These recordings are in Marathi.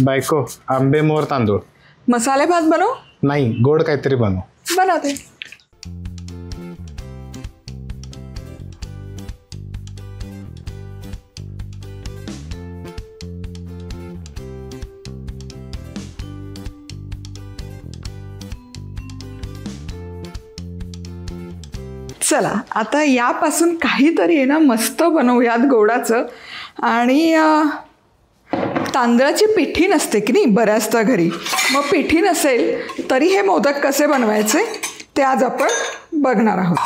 बायको आंबे मोर तांदूळ. मसाले भात बनव. नाही, गोड काहीतरी बनव. बनवते. चला आता यापासून काहीतरी आहे ना मस्त बनवूयात गोडाचं. आणि तांदळाची पिठी नसते की नाही बऱ्याचदा घरी, मग पिठी नसेल तरी हे मोदक कसे बनवायचे ते आज आपण बघणार आहोत.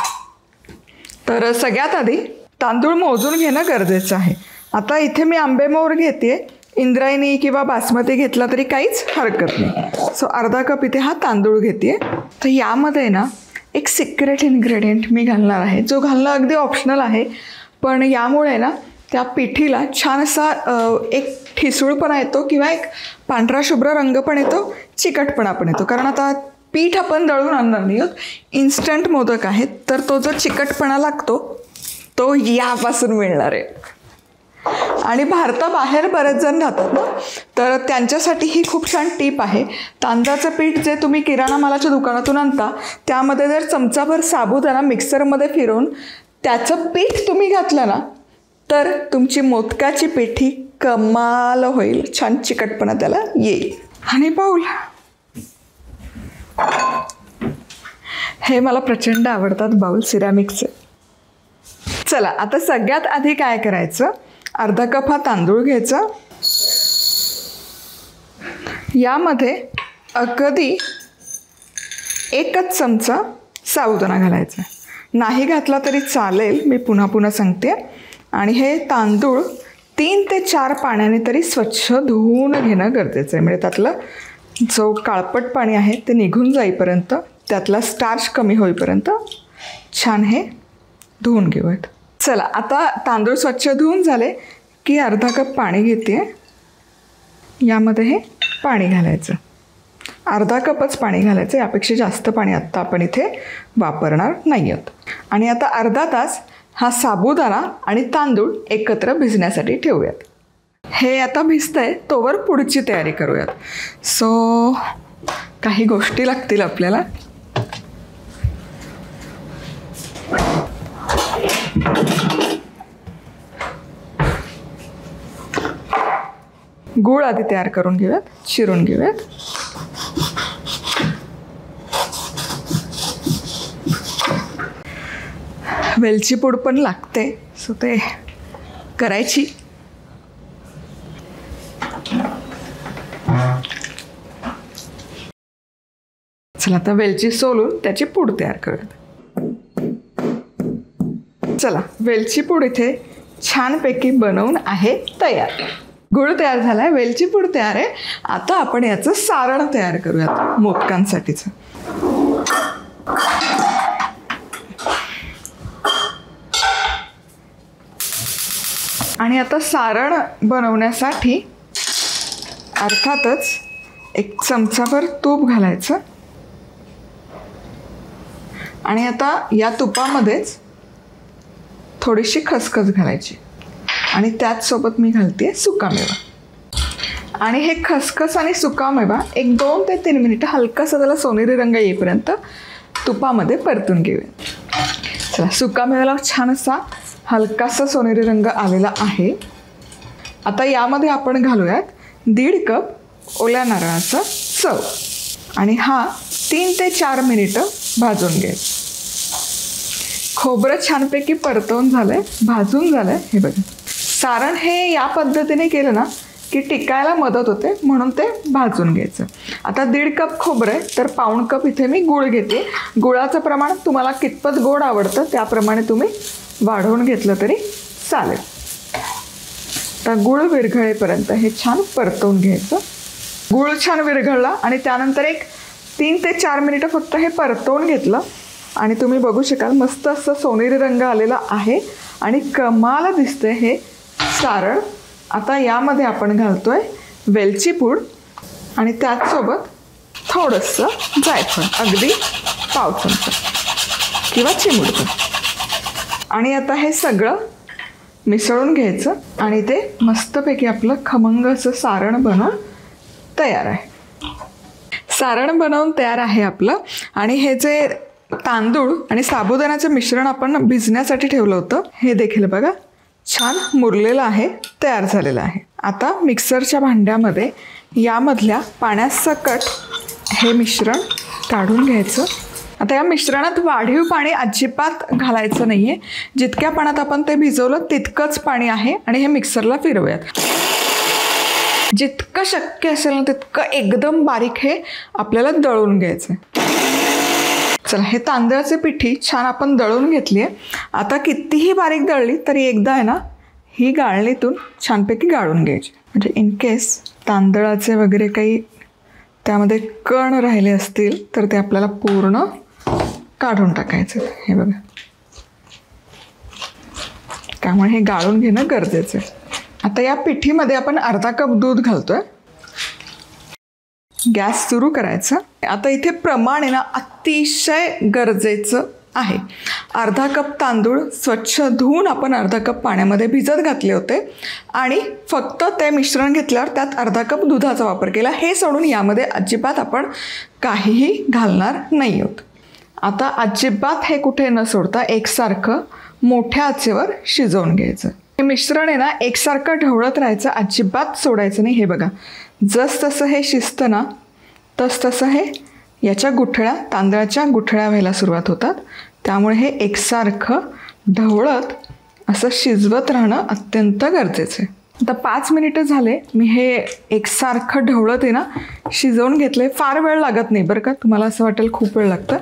तर सगळ्यात आधी तांदूळ मोजून घेणं गरजेचं आहे. आता इथे मी आंबेमोहर घेते, इंद्रायणी किंवा बासमती घेतला तरी काहीच हरकत नाही. सो अर्धा कप इथे हा तांदूळ घेते. तर यामध्ये ना एक सिक्रेट इन्ग्रेडियंट मी घालणार आहे, जो घालणं अगदी ऑप्शनल आहे, पण यामुळे ना त्या पिठीला छान असा एक ठिसूळपणा येतो किंवा एक पांढरा शुभ्र रंग पण येतो, चिकटपणा पण येतो. कारण आता पीठ आपण दळून आणणार नाही आहोत, इन्स्टंट मोदक आहेत, तर तो जो चिकटपणा लागतो तो यापासून मिळणार आहे. आणि भारताबाहेर बरेच जण राहतात ना, तर त्यांच्यासाठी ही खूप छान टीप आहे. तांदळाचं पीठ जे तुम्ही किराणा मालाच्या दुकानातून आणता त्यामध्ये जर चमचाभर साबुदाणा मिक्सरमध्ये फिरवून त्याचं पीठ तुम्ही घातलं ना तर तुमची मोदकाची पिठी कमाल होईल, छान चिकटपणा त्याला येईल. आणि बाऊल हे मला प्रचंड आवडतात बाऊल सिरॅमिकचे. चला आता सगळ्यात आधी काय करायचं, अर्धा कप हा तांदूळ घ्यायचा, यामध्ये अगदी एकच चमचा साबुदाणा घालायचा. नाही घातला तरी चालेल, मी पुन्हा पुन्हा सांगते. आणि हे तांदूळ 3 ते 4 पाण्याने तरी स्वच्छ धुवून घेणं गरजेचं आहे. म्हणजे त्यातलं जो काळपट पाणी आहे ते निघून जाईपर्यंत, त्यातला स्टार्च कमी होईपर्यंत छान हे धुवून घेऊयात. चला आता तांदूळ स्वच्छ धुवून झाले की अर्धा कप पाणी घेते, यामध्ये हे पाणी घालायचं. अर्धा कपच पाणी घालायचं, यापेक्षा जास्त पाणी आत्ता आपण इथे वापरणार नाही आहोत. आणि आता अर्धा तास हा साबुदाणा आणि तांदूळ एकत्र भिजण्यासाठी ठेवूयात. हे आता भिजतंय तोवर पुढची तयारी करूयात. सो काही गोष्टी लागतील आपल्याला. गूळ आधी तयार करून घेऊयात, चिरून घेऊयात. वेलची पूड पण लागते, सो ते करायची. चला आता वेलची सोलून त्याची पूड तयार करूयात. चला वेलची पूड इथे छानपैकी बनवून आहे तयार. गूळ तयार झाला आहे, वेलची पूड तयार आहे. आता आपण याचं सारण तयार करूयात मोदकांसाठीचं. आणि आता सारण बनवण्यासाठी अर्थातच एक चमचाभर तूप घालायचं. आणि आता या तुपामध्येच थोडीशी खसखस घालायची. आणि त्याचसोबत मी घालते सुकामेवा. आणि हे खसखस आणि सुकामेवा एक 2 ते 3 मिनिटं हलकासा त्याला सोनेरी रंग येईपर्यंत तुपामध्ये परतून घेऊया. चला सुकामेव्याला छान असा हलकासा सोनेरी रंग आलेला आहे. आता यामध्ये आपण घालूयात 1.5 कप ओल्या नारळाचा चव. आणि हा 3 ते 4 मिनिटं भाजून घ्यायचं. खोबरं छानपैकी परतवून झालंय, भाजून झालंय. हे बघा, सारण हे या पद्धतीने केलं ना की टिकायला मदत होते, म्हणून ते भाजून घ्यायचं. आता 1.5 कप खोबरं आहे तर 1.25 कप इथे मी गूळ घेते. गुळाचं प्रमाण तुम्हाला कितपत गोड आवडतं त्याप्रमाणे तुम्ही वाढवून घेतलं तरी चालेल. तर गूळ विरघळेपर्यंत हे छान परतवून घ्यायचं. गूळ छान विरघळला आणि त्यानंतर एक 3 ते 4 मिनिटं फक्त हे परतवून घेतलं आणि तुम्ही बघू शकाल मस्त असं सोनेरी रंग आलेला आहे आणि कमाल दिसतंय हे सारण. आता यामध्ये आपण घालतोय वेलची पूड आणि त्याचसोबत थोडंसं जायफळ, अगदी पाव चमचा किंवा चिमूटभर. आणि आता हे सगळं मिसळून घ्यायचं आणि ते मस्तपैकी आपलं खमंग असं सारण बनवून तयार आहे. सारण बनवून तयार आहे आपलं. आणि हे जे तांदूळ आणि साबुदाण्याचं मिश्रण आपण भिजण्यासाठी ठेवलं होतं हे देखील बघा छान मुरलेलं आहे, तयार झालेलं आहे. आता मिक्सरच्या भांड्यामध्ये यामधल्या पाण्यासकट हे मिश्रण काढून घ्यायचं. आता या मिश्रणात वाढीव पाणी अजिबात घालायचं नाही आहे. जितक्या पाण्यात आपण ते भिजवलं तितकंच पाणी आहे. आणि हे मिक्सरला फिरवूयात. जितकं शक्य असेल ना तितकं एकदम बारीक हे आपल्याला दळून घ्यायचं आहे. चला, हे तांदळाची पिठी छान आपण दळून घेतली आहे. आता कितीही बारीक दळली तरी एकदा आहे ना ही गाळणीतून छानपैकी गाळून घ्यायची. म्हणजे इन केस तांदळाचे वगैरे काही त्यामध्ये कण राहिले असतील तर ते आपल्याला पूर्ण काढून टाकायचे. हे बघा, त्यामुळे हे गाळून घेणं गरजेचं आहे. आता या पिठीमध्ये आपण अर्धा कप दूध घालतोय. गॅस सुरू करायचा. आता इथे प्रमाण आहे ना अतिशय गरजेचं आहे. अर्धा कप तांदूळ स्वच्छ धुवून आपण अर्धा कप पाण्यामध्ये भिजत घातले होते आणि फक्त ते मिश्रण घेतल्यावर त्यात अर्धा कप दुधाचा वापर केला. हे सोडून यामध्ये अजिबात आपण काहीही घालणार नाही आहोत. आता अजिबात हे कुठे न सोडता एकसारखं मोठ्या आचेवर शिजवून घ्यायचं. हे मिश्रण आहे ना एकसारखं ढवळत राहायचं, अजिबात सोडायचं नाही. हे बघा, जसं हे शिजतं ना तसं हे याच्या गुठळ्या, तांदळाच्या गुठळ्या व्हायला सुरुवात होतात. त्यामुळे हे एकसारखं ढवळत असं शिजवत राहणं अत्यंत गरजेचं आहे. आता 5 मिनिटं झाले मी हे एकसारखं ढवळत आहे ना शिजवून घेतलं आहे. फार वेळ लागत नाही बरं का, तुम्हाला असं वाटेल खूप वेळ लागतं.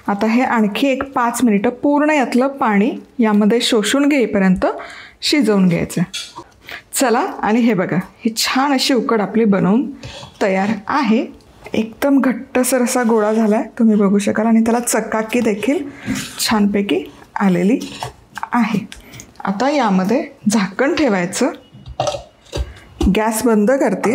आता हे आणखी एक 5 मिनिटं पूर्ण यातलं पाणी यामध्ये शोषून घेईपर्यंत शिजवून घ्यायचं. चला, आणि हे बघा ही छान अशी उकड आपली बनवून तयार आहे. एकदम घट्टसर असा गोळा झाला आहे, तुम्ही बघू शकाल. आणि त्याला चकाकी देखील छानपैकी आलेली आहे. आता यामध्ये झाकण ठेवायचं. गॅस बंद करते.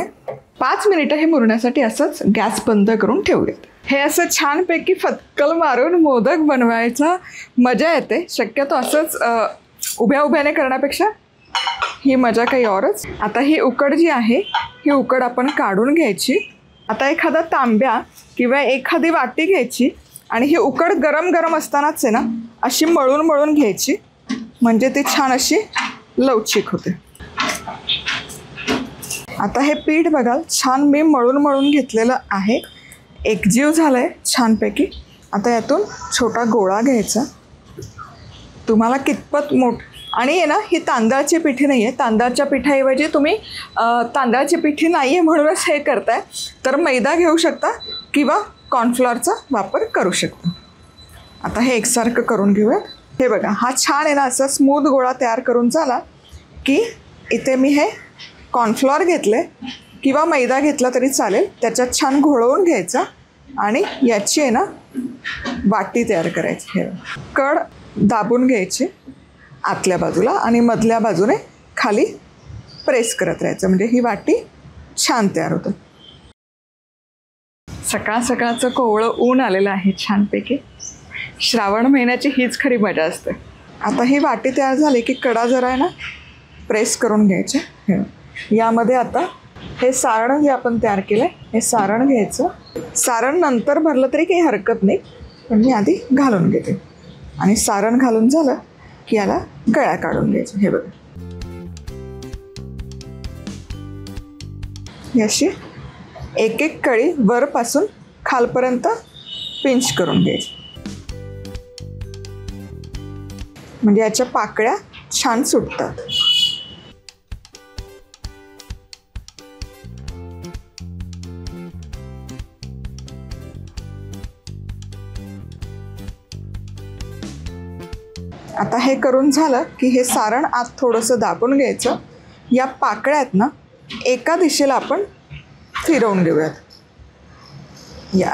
5 मिनिटं हे मुरण्यासाठी असंच गॅस बंद करून ठेवूयात. हे असं छानपैकी फटकल मारून मोदक बनवायचा मजा येते. शक्यतो असंच उभ्या उभ्याने करण्यापेक्षा ही मजा काही औरच. आता ही उकड जी आहे ही उकड आपण काढून घ्यायची. आता एखादा तांब्या किंवा एखादी वाटी घ्यायची आणि ही उकड गरम गरम असतानाच आहे ना अशी मळून मळून घ्यायची, म्हणजे ती छान अशी लवचिक होते. आता हे पीठ बघाल छान मी मळून मळून घेतलेलं आहे, एकजीव झालं आहे छानपैकी. आता यातून छोटा गोळा घ्यायचा. तुम्हाला कितपत आणि आहे ना ही तांदळाची पिठी नाही आहे. तांदळाच्या पिठाऐवजी तुम्ही तांदळाची पिठी नाही आहे म्हणूनच हे करताय तर मैदा घेऊ शकता किंवा कॉर्नफ्लॉरचा वापर करू शकता. आता हे एकसारखं करून घेऊया. हे बघा हा छान आहे ना असा स्मूथ गोळा तयार करून झाला की इथे मी हे कॉर्नफ्लॉर घेतले किंवा मैदा घेतला तरी चालेल. त्याच्यात छान घोळवून घ्यायचा आणि याची आहे ना वाटी तयार करायची. हे कड दाबून घ्यायची आतल्या बाजूला आणि मधल्या बाजूने खाली प्रेस करत राहायचं, म्हणजे ही वाटी छान तयार होतं. सकाळ सकाळचं कोवळं ऊन आलेलं आहे छानपैकी. श्रावण महिन्याची हीच खरी मजा असते. आता ही वाटी तयार झाली की कडा जरा आहे ना प्रेस करून घ्यायचे. यामध्ये आता हे सारण जे आपण तयार केलं आहे हे सारण घ्यायचं. सारण नंतर भरलं तरी काही हरकत नाही, पण मी आधी घालून घेते. आणि सारण घालून झालं की याला गळ्या काढून घ्यायचं. हे बघा ही अशी एक एक कळी वरपासून खालपर्यंत पिंच करून घ्यायची, म्हणजे याच्या पाकळ्या छान सुटतात. आता हे करून झालं की हे सारण आत थोडंसं दाबून घ्यायचं. या पाकळ्या आहेत ना एका दिशेला आपण फिरवून घेऊयात. या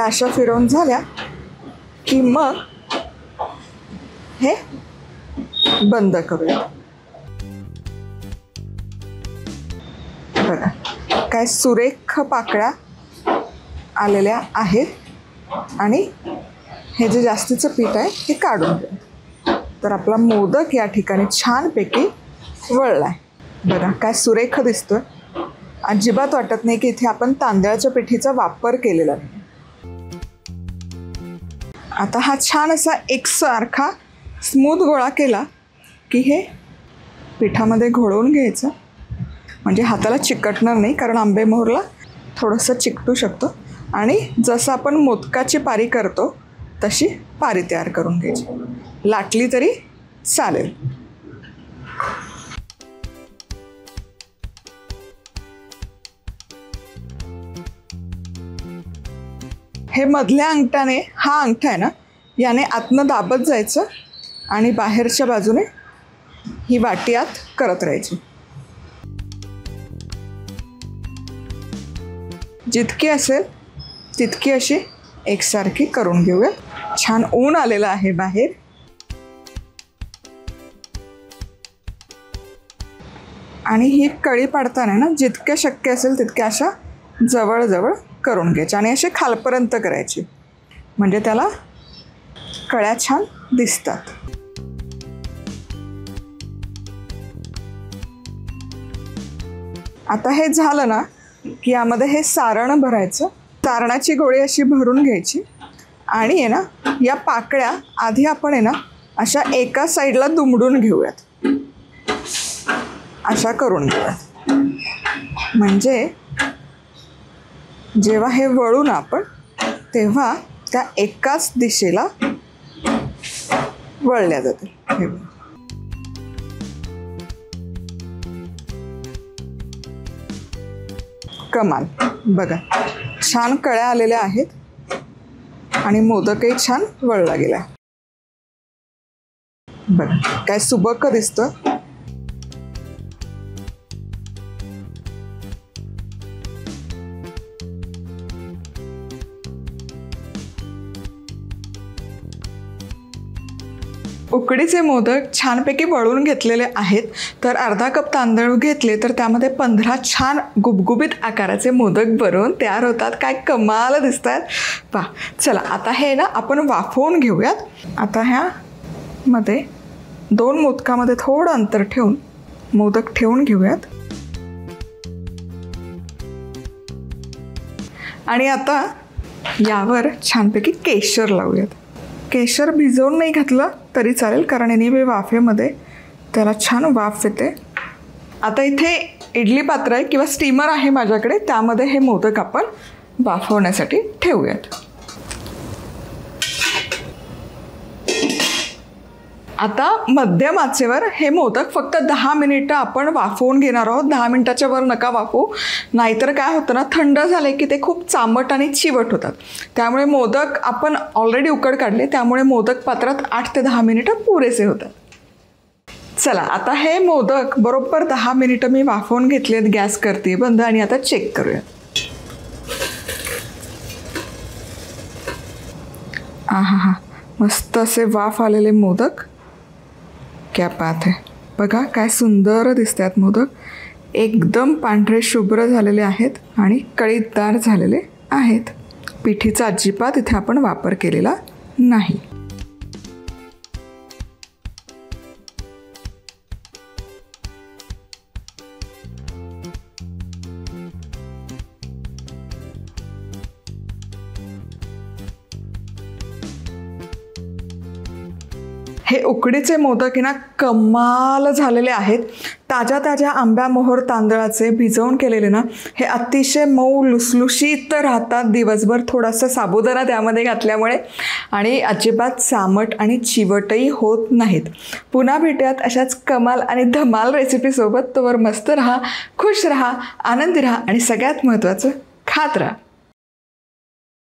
अशा फिरवून झाल्या की मग हे बंद करूया. बघा काय सुरेख पाकळ्या आलेल्या आहेत. आणि हे जे जास्तीचं पीठ आहे हे काढून घ्या. तर आपला मोदक या ठिकाणी छानपैकी वळलाय. बघा काय सुरेख दिसतोय. अजिबात वाटत नाही की इथे आपण तांदळाच्या पिठीचा वापर केलेला नाही. आता हा छान असा एकसारखा स्मूथ गोळा केला की हे पिठामध्ये घोळवून घ्यायचं, म्हणजे हाताला चिकटणार नाही, कारण आंबेमोहरला थोडंसं चिकटू शकतं. आणि जसं आपण मोदकाची पारी करतो तशी पारी तयार करून घ्यायची. लाटली तरी चालेल. हे मधल्या अंगठाने, हा अंगठा आहे ना, याने आतनं दाबत जायचं आणि बाहेरच्या बाजूने ही वाटी आत करत राहायची. जितकी असेल तितकी अशी एकसारखी करून घेऊया. छान ऊन आलेलं आहे बाहेर. आणि ही कळी पाडताना ना जितक्या शक्य असेल तितक्या अशा जवळजवळ करून घ्यायच्या आणि असे खालपर्यंत करायची, म्हणजे त्याला कळ्या छान दिसतात. आता हे झालं ना की यामध्ये हे सारण भरायचं. सारणाची गोळी अशी भरून घ्यायची आणि आहे ना या पाकळ्या आधी आपण आहे ना अशा एका साईडला दुमडून घेऊयात. अशा करून घेऊयात, म्हणजे जेव्हा हे वळू ना आपण तेव्हा त्या एकाच दिशेला वळल्या जातील. कमाल. बघा छान कळ्या आलेल्या आहेत आणि मोदकही छान वळला गेला. बघा काय सुबक दिसतं. उकडीचे मोदक छानपैकी वळून घेतलेले आहेत. तर अर्धा कप तांदूळ घेतले तर त्यामध्ये 15 छान गुबगुबीत आकाराचे मोदक बनवून तयार होतात. काय कमाल दिसतात पहा. चला आता हे ना आपण वाफवून घेऊयात. आता ह्यामध्ये 2 मोदकामध्ये थोडं अंतर ठेवून मोदक ठेवून घेऊयात. आणि आता यावर छानपैकी केशर लावूयात. केशर भिजवून नाही घातलं तरी चालेल, कारण याने वाफेमध्ये त्याला छान वाफ येते. आता इथे इडली पात्र आहे किंवा स्टीमर आहे माझ्याकडे, त्यामध्ये हे मोदक आपण वाफवण्यासाठी ठेवूयात. आता मध्यम आचेवर हे मोदक फक्त 10 मिनिटं आपण वाफवून घेणार आहोत. 10 मिनिटाच्या वर नका वाफवू, नाहीतर काय होतं ना, थंड झाले की ते खूप चांबट आणि चिवट होतात. त्यामुळे मोदक आपण ऑलरेडी उकड काढले, त्यामुळे मोदक पात्रात 8 ते 10 मिनिटं पुरेसे होतात. चला आता हे मोदक बरोबर 10 मिनिटं मी वाफवून घेतलेत. गॅस करते बंद आणि आता चेक करूया. आहा, मस्त असे वाफ आलेले मोदक. क्या बात है. बघा काय सुंदर दिसतात मोदक. एकदम पांढरे शुभ्र झालेले आहेत आणि कळीदार झालेले आहेत. पिठीचा अजिबात इथे आपण वापर केलेला नाही. हे उकडीचे मोदक आहे ना कमाल झालेले आहेत. ताज्या ताज्या आंब्यामोहोर तांदळाचे भिजवून केलेले ना हे अतिशय मऊ लुसलुशीत राहतात दिवसभर. थोडासा साबुदाणा त्यामध्ये घातल्यामुळे आणि अजिबात सामट आणि चिवटही होत नाहीत. पुन्हा भेटूयात अशाच कमाल आणि धमाल रेसिपीसोबत. तोवर मस्त राहा, खुश राहा, आनंदी राहा आणि सगळ्यात महत्त्वाचं खात राहा.